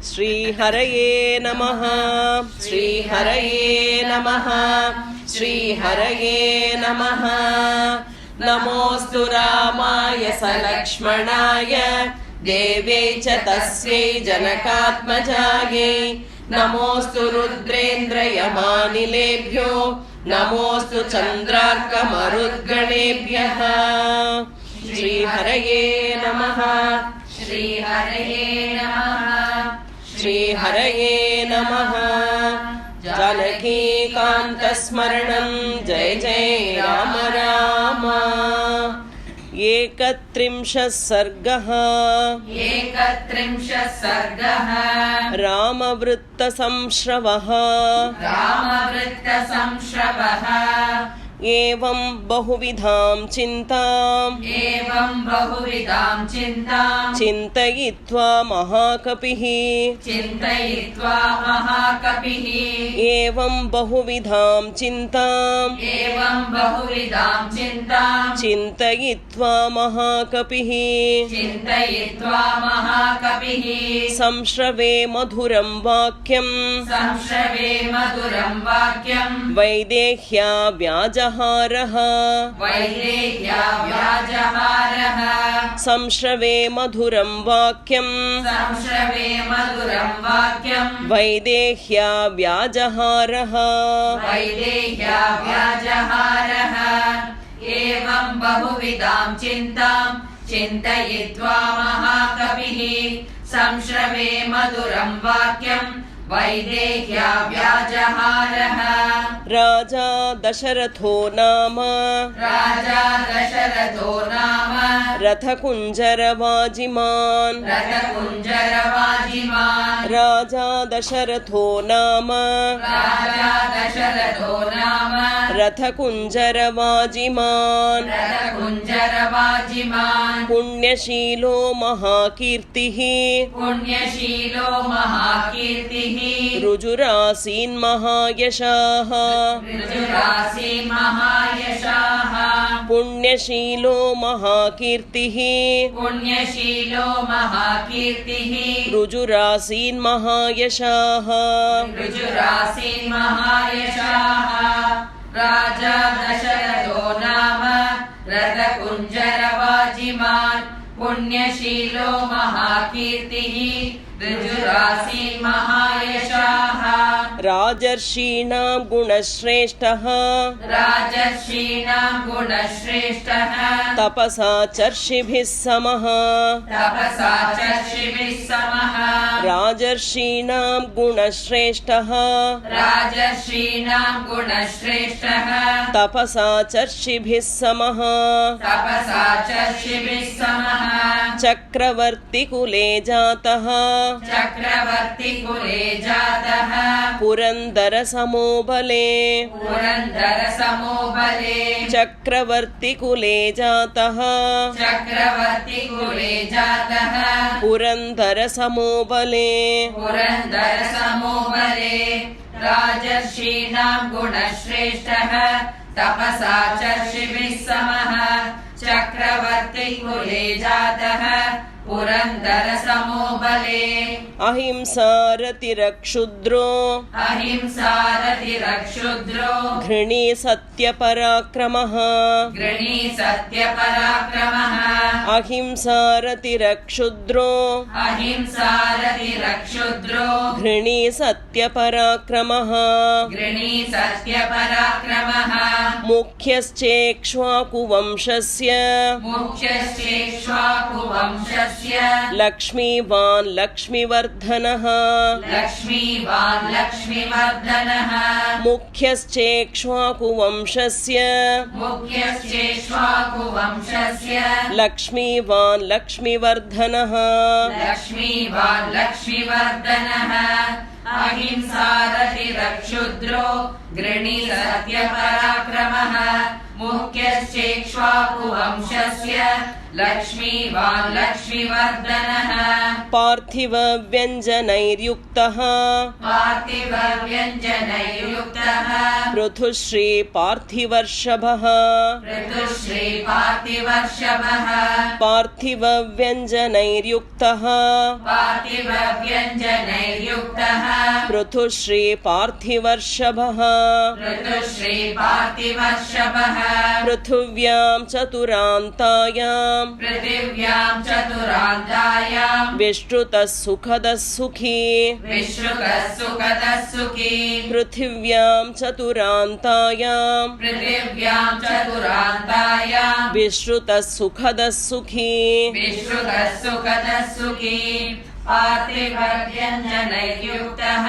श्रीहरये नमः श्रीहरये नमः श्रीहरये नमः। नमोऽस्तु रामाय सलक्ष्मणाय देव्यै च तस्यै जनकात्मजायै। नमोऽस्तु रुद्रेन्द्रयमानिलेभ्यो नमोऽस्तु चन्द्रार्कमरुद्गणेभ्यः। श्रीहरये नमः श्रीहरये नमः श्रीहरये नमः। जानकीकान्तस्मरणं जय जय राम राम। 31 सर्गः रामवृत्तसंश्रवः एवं बहुविधां चिन्तां चिन्तयित्वा महाकपिः एवं बहुविधां चिन्तां चिन्तयित्वा महाकपिः संश्रवे मधुरं वाक्यं वैदेह्या व्याजहारः संश्रवे मधुरं वाक्यं वैदेह्या व्याजहारः एवं बहुविधां चिन्तां चिन्तयित्वा महाकविः संश्रवे मधुरं वाक्यं वैदेह्या व्याजहारः। राजा दशरथो नाम रथकुञ्जरवाजिमान् राजा दशरथो नाम रथकुञ्जरवाजिमान् पुण्यशीलो महाकीर्तिः ऋजुरासीन् महायशाः पुण्यशीलो महाकीर्तिः ऋजुरासीन् महायशाः राजा दशरथो नाम रथकुञ्जरवाजिमान् पुण्यशीलो महाकीर्तिः ऋजुरासीन् महायशाः। राजर्षीणां गुणश्रेष्ठः तपसा चर्षिभिः समः राजर्षीणां गुणश्रेष्ठः तपसा चर्षिभिः समः चक्रवर्तिकुले जातः पुरन्दरसमो बले चक्रवर्तिकुले जातः पुरन्दरसमो बले राजर्षीणां गुणश्रेष्ठः तपसा चर्षिभिः समः चक्रवर्तिकुले जातः पुरन्दरसमो बले। अहिंसारतिरक्षुद्रो घृणी सत्यपराक्रमः अहिंसारतिरक्षुद्रो घृणी सत्यपराक्रमः मुख्यश्चेक्ष्वाकुवंशस्य लक्ष्मीवान् लक्ष्मीवर्धनः मुख्यश्चेक्ष्वाकुवंशस्य लक्ष्मीवान् लक्ष्मीवर्धनः अहिंसारतिरक्षुद्रो गृणी सत्यपराक्रमः मुख्यश्चेक्ष्वाकुवंशस्य लक्ष्मीवान् लक्ष्मीवर्धनः पार्थिवव्यञ्जनैर्युक्तः पार्थिवव्यञ्जनैर्युक्तः पृथुश्री पार्थिवर्षभः ऋतुश्री पार्थिवर्षभः पार्थिवव्यञ्जनैर्युक्तः पार्थिवव्यञ्जनैर्युक्तः पृथुश्री पार्थिवर्षभः ऋतुश्री पार्थिवर्षभः पृथिव्यां चतुरान्तायां पृथिव्यां चतुरान्तायां विश्रुतः सुखदः सुखी विश्रुतः सुखदः सुखी पृथिव्यां चतुरान्तायां पृथिव्यां चतुरान्तायां विश्रुतः सुखदः सुखी विश्रुतः सुखदः सुखी पार्थिवव्यञ्जनैर्युक्तः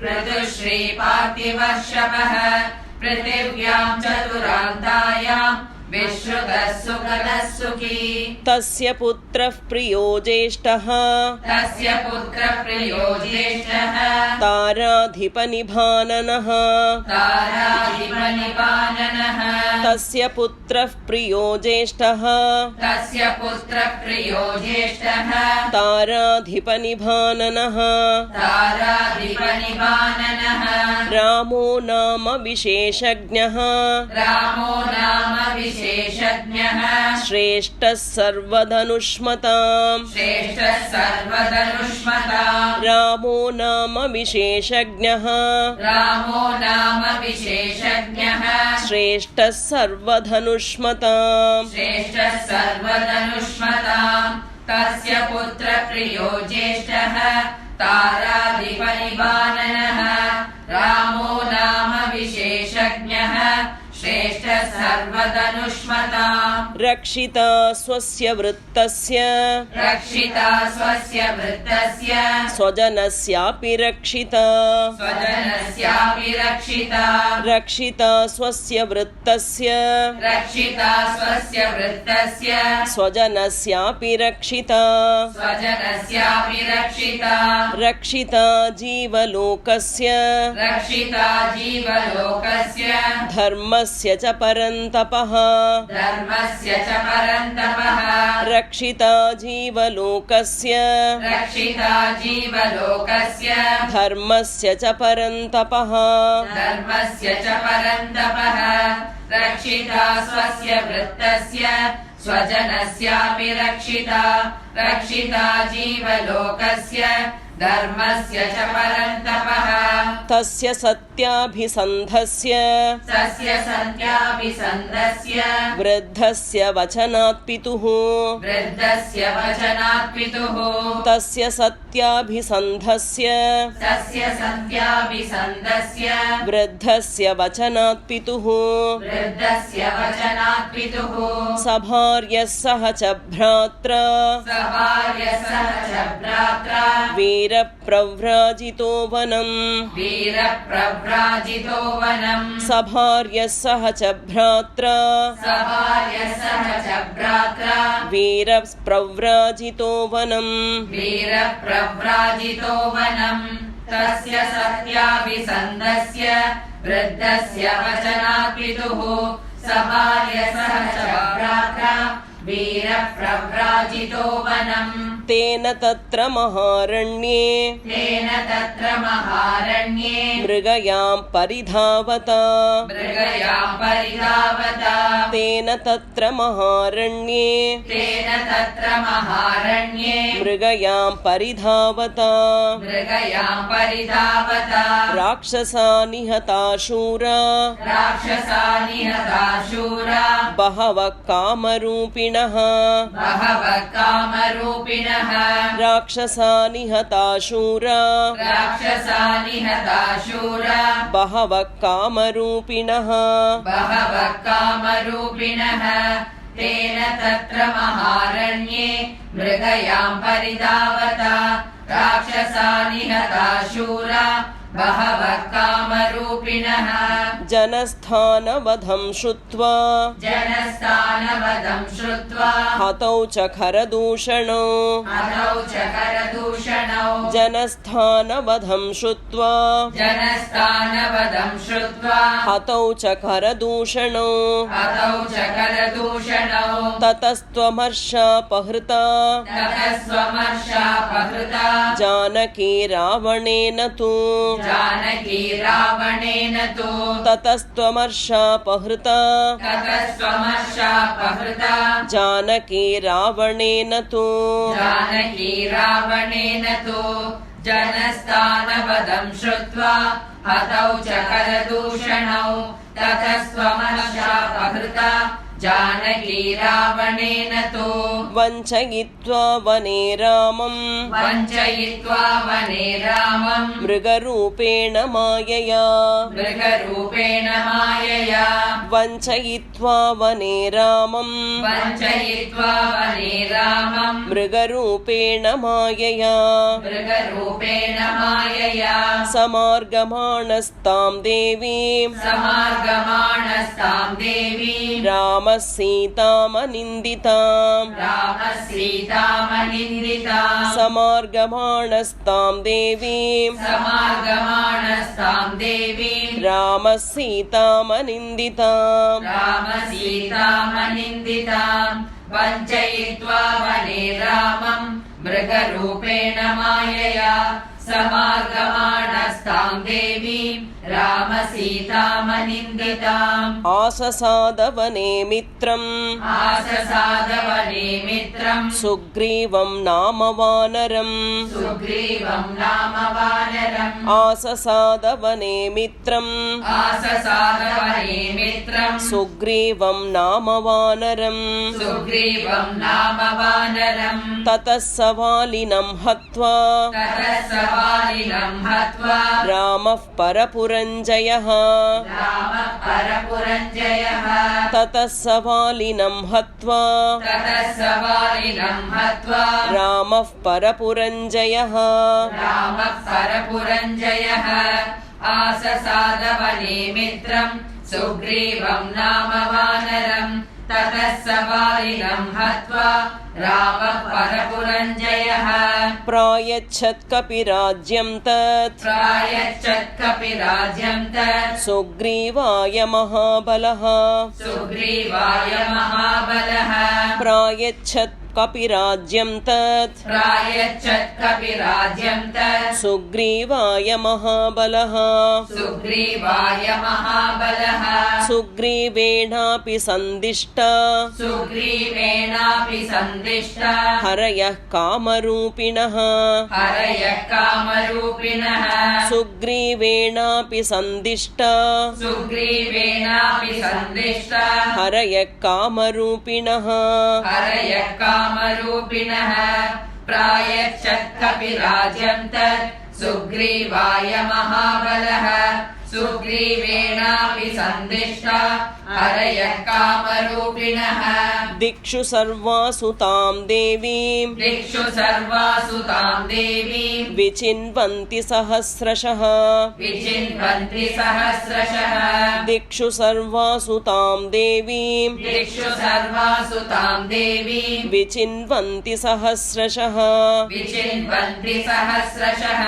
ऋतुश्री पार्थिवर्षभः पृथिव्यां चतुरान्तायां विश्रुतः सुखदः सुखी तस्य पुत्रः प्रियो ज्येष्ठः तस्य पुत्रप्रियो ज्येष्ठः ताराधिपनिभाननः ताराधिपनिपाननः तस्य पुत्रः प्रियो ज्येष्ठः तस्य पुत्रप्रियो ज्येष्ठः ताराधिपनिभाननः ताराधिपनिपाननः रामो नाम विशेषज्ञः रामो नाम विशेषज्ञः श्रेष्ठः सर्वधनुष्मताम् श्रेष्ठः सर्वधनुष्मताम् रामो नाम विशेषज्ञः रामो नाम विशेषज्ञः श्रेष्ठः सर्वधनुष्मताम् श्रेष्ठः सर्वधनुष्मताम् तस्य पुत्रप्रियो ज्येष्ठः ताराधिपनिपाननः रामो नाम विशेषज्ञः श्रेष्ठः सर्वधनुष्मताम् रक्षिता स्वस्य वृत्तस्य रक्षिता स्वस्य वृत्तस्य स्वजनस्यापि रक्षिता स्वजनस्यापि रक्षिता रक्षिता स्वस्य वृत्तस्य रक्षिता स्वस्य वृत्तस्य स्वजनस्यापि रक्षिता स्वजनस्यापि रक्षिता रक्षिता जीवलोकस्य रक्षिता जीवलोकस्य धर्मस्य च परन्तपः धर्मस्य च परन्तपः रक्षिता जीवलोकस्य रक्षिता जीवलोकस्य धर्मस्य च परन्तपः धर्मस्य च परन्तपः रक्षिता स्वस्य वृत्तस्य स्वजनस्यापि रक्षिता रक्षिता जीवलोकस्य धर्मस्य च परन्तपः तस्य सत्याभिसन्धस्य तस्य सत्याभिसन्धस्य वृद्धस्य वचनात् पितुः वृद्धस्य वचनात् पितुः तस्य सत्याभिसन्धस्य तस्य सत्याभिसन्धस्य वृद्धस्य वचनात् पितुः वृद्धस्य वचनात् पितुः सभार्यः सह च भ्रात्रा सभार्यः सह च भ्रात्रा वीरप्रव्राजितो वनम् वीरप्रव्राजितो वनम् सभार्यः सह च भ्रात्रा सभार्यः सह च भ्रात्रा वीरप्रव्राजितो वनम् वीरप्रव्राजितो वनम् तस्य सत्याभिसन्धस्य वृद्धस्य वचनात् पितुः सभार्यः सह च भ्रात्रा वीरप्रव्राजितो वनम् तेन तत्र महारण्ये तेन तत्र महारण्ये मृगयां परिधावता मृगयां परिधावता तेन तत्र महारण्ये तेन तत्र महारण्ये मृगयां परिधावता मृगयां परिधावता राक्षसा निहता शूरा राक्षसा निहता शूरा बहवः कामरूपिणः बहवः कामरूपिणः राक्षसा निहता शूरा राक्षसा निहता शूरा बहवः कामरूपिणः बहवः कामरूपिणः तेन तत्र महारण्ये मृगयां परिधावता राक्षसा निहता शूरा बहवः कामरूपिणः जनस्थानवधं श्रुत्वा जनस्थानवधं श्रुत्वा हतौ च खरदूषणौ हतौ च करदूषणौ जनस्थानवधं श्रुत्वा जनस्थानवधं श्रुत्वा हतौ च खरदूषणौ हतौ च करदूषणौ ततस्त्वमर्षापहृता ततः स्वमर्षापहृता जानकी रावणेन तु जानकी रावणेन तु ततस्त्वमर्षापहृता ततः स्वमर्षापहृता जानकी रावणेन तु जानकी रावणेन तु जनस्थानवधं श्रुत्वा हतौ च करदूषणौ ततः स्वमर्षापहृता जानकी रावणेन तु वञ्चयित्वा वने रामं वञ्चयित्वा वने रामं मृगरूपेण मायया मृगरूपेण मायया वञ्चयित्वा वने रामं वञ्चयित्वा वने रामं मृगरूपेण मायया मृगरूपेण मायया समार्गमाणस्तां देवीं समार्गमाणस्तां देवीं रामः सीतामनिन्दिताम् रामः सीतामनिन्दिताम् समार्गमाणस्तां देवीं समार्गमाणस्तां देवीं रामः सीतामनिन्दिताम् रामः सीतामनिन्दिताम् वञ्चयित्वा वने रामं मृगरूपेण मायया समागमाणस्तां देवीं रामसीतामनिन्दिताम् आससादवने मित्रम् आससादवने मित्रम् सुग्रीवं नाम वानरम् सुग्रीवं नाम वानरम् आससादवने मित्रम् आससादवने मित्रम् सुग्रीवं नाम वानरम् सुग्रीवं नाम वानरम् ततः सवालिनं हत्वा ततः सवालिनं हत्वा रामः परपुरञ्जयः रामः परपुरञ्जयः ततः सवालिनं हत्वा ततः सवालिनं हत्वा रामः परपुरञ्जयः रामः परपुरञ्जयः आससादवने मित्रम् सुग्रीवं नाम वानरम् ततः सवालिनं हत्वा रामः परपुरञ्जयः प्रायच्छत् कपिराज्यं तत् प्रायच्छत् कपिराज्यं तत् सुग्रीवाय महाबलः सुग्रीवाय महाबलः प्रायच्छत् कपिराज्यं तत् प्रायच्छत् कपिराज्यं तत् सुग्रीवाय महाबलः सुग्रीवाय महाबलः सुग्रीवेणापि सन्दिष्टा सुग्रीवेणापि सन्दिष्टा हरयः कामरूपिणः हरयः कामरूपिणः सुग्रीवेणापि सन्दिष्टा सुग्रीवेणापि सन्दिष्टा हरयः कामरूपिणः हरयः कामरूपिणः प्रायच्छत् कपिराज्यं तत् सुग्रीवाय महाबलः सुग्रीवेणापि सन्दिष्टा हरयः कामरूपिणः दिक्षु सर्वासु तां देवीं दिक्षु सर्वासु तां देवीं विचिन्वन्ति सहस्रशः विचिन्वन्ति सहस्रशः दिक्षु सर्वासु तां देवीं दिक्षु सर्वासु तां देवीं विचिन्वन्ति सहस्रशः विचिन्वन्ति सहस्रशः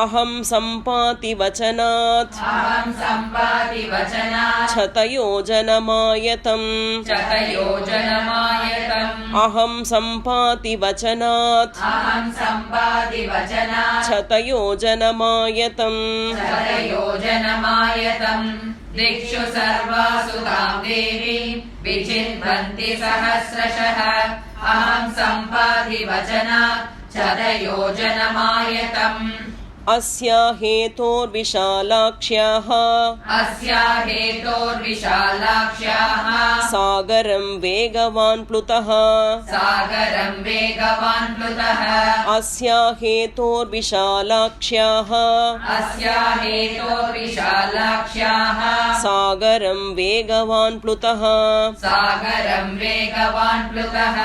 अहं सम्पाति वचनात् अहं सम्पाति वचनात् शतयोजनमायतम् शतयोजनमायतम् अहं सम्पाति वचनात् अहं सम्पाति वचनात् शतयोजनमायतम् शतयोजनमायतम् दिक्षु सर्वासु तां देवीं विचिन्वन्ति सहस्रशः अहं सम्पाति वचनात् शतयोजनमायतम् अस्या हेतोर्विशालाक्ष्याः अस्या हेतोर्विशालाक्ष्याः सागरं वेगवान् प्लुतः सागरं वेगवान् प्लुतः अस्या हेतोर्विशालाक्ष्याः अस्या हेतोर्विशालाक्ष्याः सागरं वेगवान् प्लुतः सागरं वेगवान् प्लुतः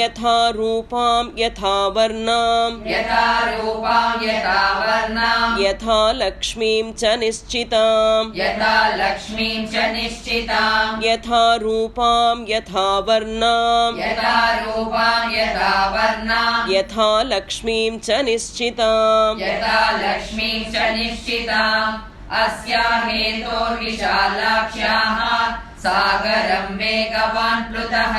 यथा रूपां यथा वर्णां यथा रूपां यथा वर्णां वर्णाम् यथा लक्ष्मीं च निश्चिताम् यथा लक्ष्मीं च निश्चिताम् यथा रूपां यथा वर्णाम् यथा रूपां यथा वर्णाम् यथा लक्ष्मीं च निश्चिताम् यथा लक्ष्मीं च निश्चिताम् अस्या हेतोर्विशालाक्ष्याः सागरं वेगवान् प्लुतः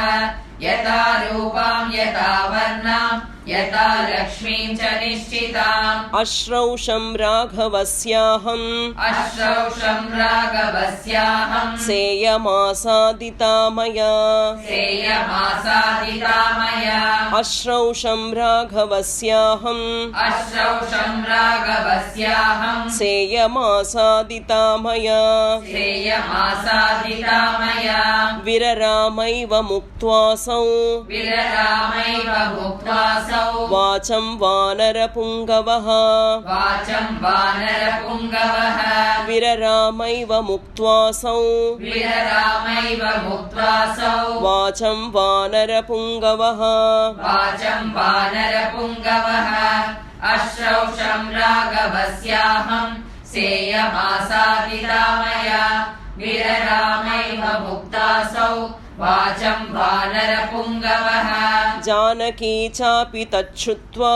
यथा रूपां यथा वर्णां यथा लक्ष्मीं च निश्चिताम् अश्रौषं राघवस्याहम् अश्रौषं राघवस्याहं सेयमासादिता मया सेयमासादिता मया अश्रौषं राघवस्याहम् अश्रौषं राघवस्याहं सेयमासादिता मया सेयमासादिता मया विररामैव मुक्त्वासौ विररामैव मुक्त्वासौ वाचं वानरपुङ्गवः वाचं वानरपुङ्गवः विररामैव मुक्त्वासौ विररामैव मुक्त्वासौ वाचं वानरपुङ्गवः वाचं वानरपुङ्गवः अश्रौषं राघवस्याहं सेयमासादिता मया विररामैव मुक्तासौ वाचं वानरपुङ्गवः जानकी चापि तच्छ्रुत्वा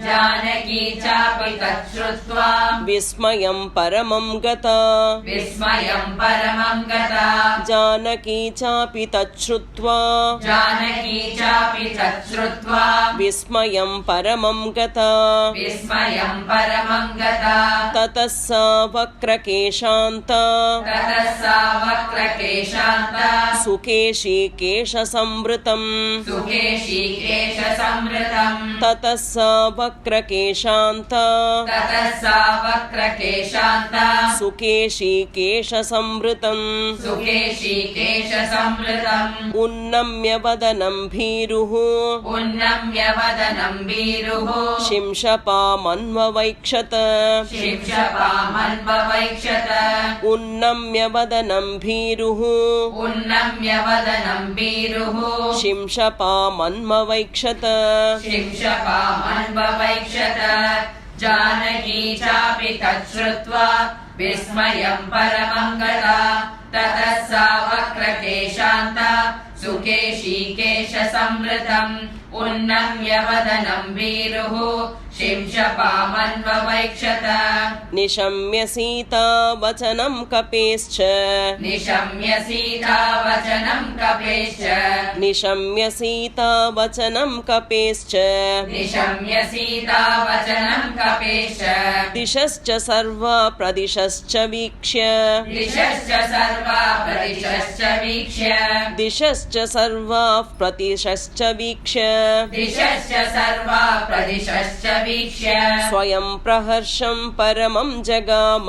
जानकी चापि तच्छ्रुत्वा विस्मयं परमं गता विस्मयं परमं गता जानकी चापि तच्छ्रुत्वा जानकी चापि तच्छ्रुत्वा विस्मयं परमं गता विस्मयं परमं गता ततः सा वक्रकेशान्ता ततः सा वक्रकेशान्ता सुकेशी केशसंवृतम् सुकेशी केशसंवृतम् ततः सा वक्रकेशान्ता ततः सा वक्रकेशान्ता सुकेशी केशसंवृतम् सुकेशी केशसंवृतम् उन्नम्य वदनं भीरुः उन्नम्य वदनं भीरुः शिंशपामन्ववैक्षत शिंशपामन्ववैक्षत उन्नम्य वदनं भीरुः उन्नम्य वदनं भीरुः शिंशपामन्ववैक्षत शिंशपामन्ववैक्षत जानकी चापि तच्छ्रुत्वा विस्मयं परमं गता ततः सा वक्रकेशान्ता सुकेशी केशसंवृतम् उन्नम्य वदनं भीरुः शिंशपामन्ववैक्षत निशम्य सीता वचनं कपेश्च निशम्य सीता वचनं कपेश्च निशम्य सीता वचनं कपेश्च निशम्य सीता वचनं कपेश्च दिशश्च सर्वा प्रदिशश्च वीक्ष्य दिशश्च सर्वा प्रदिशश्च वीक्ष्य दिशश्च सर्वा प्रतिशश्च वीक्ष्य दिशश्च सर्वा प्रदिशश्च वीक्ष्य स्वयं प्रहर्षं परमं जगाम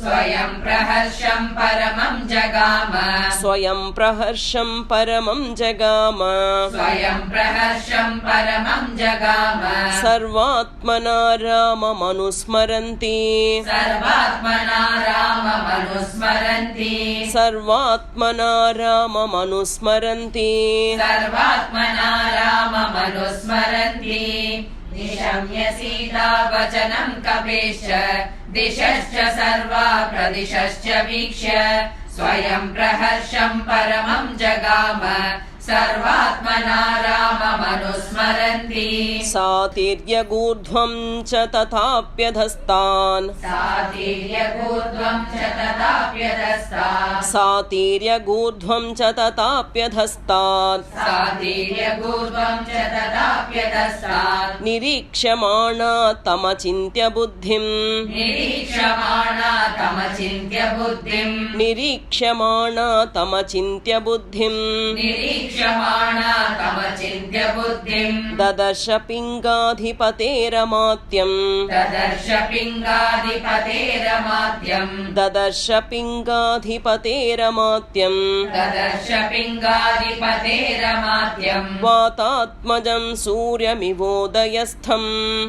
स्वयं प्रहर्षं परमं जगाम स्वयं प्रहर्षं परमं जगाम स्वयं प्रहर्षं परमं जगाम सर्वात्मना राममनुस्मरन्ति सर्वात्मना राममनुस्मरन्ति सर्वात्मना राममनुस्मरन्ति सर्वात्मना राममनुस्मरन्ति निशम्य सीता वचनं कपेश्च दिशश्च सर्वा प्रदिशश्च वीक्ष्य स्वयं प्रहर्षं परमं जगाम सर्वात्मना राममनुस्मरन्ति सातिर्यगूर्ध्वं च तथाप्यधस्तान् सातिर्यगूर्ध्वं च तथाप्यधस्तात् सातिर्यगूर्ध्वं च तथाप्यधस्तात् सातिर्यगूर्ध्वं च तथाप्यधस्तात् निरीक्ष्यमाणा तमचिन्त्य बुद्धिं निरीक्ष्यमाणा तमचिन्त्य बुद्धिं निरीक्ष्यमाणा तमचिन्त्य बुद्धिं निरीक्ष्यमाणा तमचिन्त्य बुद्धिं ददर्श पिङ्गाधिपतेरमात्यं ददर्श पिङ्गाधिपतेरमात्यं ददर्श पिङ्गाधिपतेरमात्यं ददर्श पिङ्गाधिपतेरमात्यं वातात्मजं सूर्यमिवोदयस्थं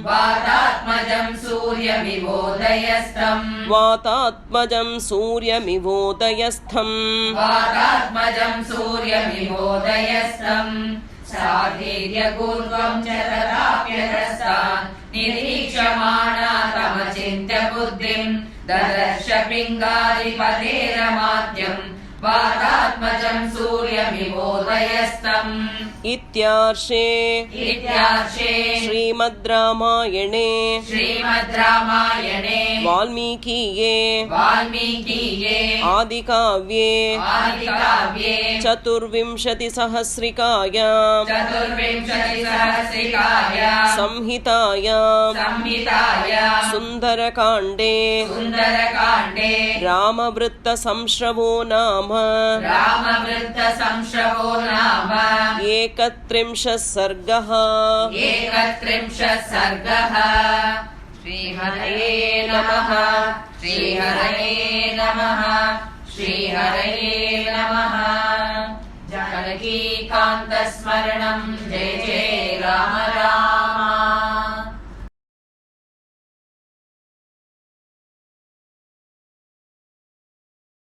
वातात्मजं सूर्यमिवोदयस्थं वातात्मजं सूर्यमिवोदयस्थं वातात्मजं सूर्यमिवोदयस्थं साधीर्यगूर्ध्वं च तथाप्यधस्तान् निरीक्ष्यमाणा तमचिन्त्य बुद्धिम् ददर्श पिङ्गाधिपतेरमाद्यम् वातात्मजम् सूर्यमिवोदयस्तम् इत्यार्षे श्रीमद् रामायणे वाल्मीकीये आदिकाव्ये चतुर्विंशतिसहस्रिकायां संहितायां सुन्दरकाण्डे रामवृत्तसंश्रवो नाम एकत्रिंशः सर्गः। श्रीहरये नमः। श्रीहरये नमः। श्रीहरये नमः। जानकीकान्तस्मरणं जय जय राम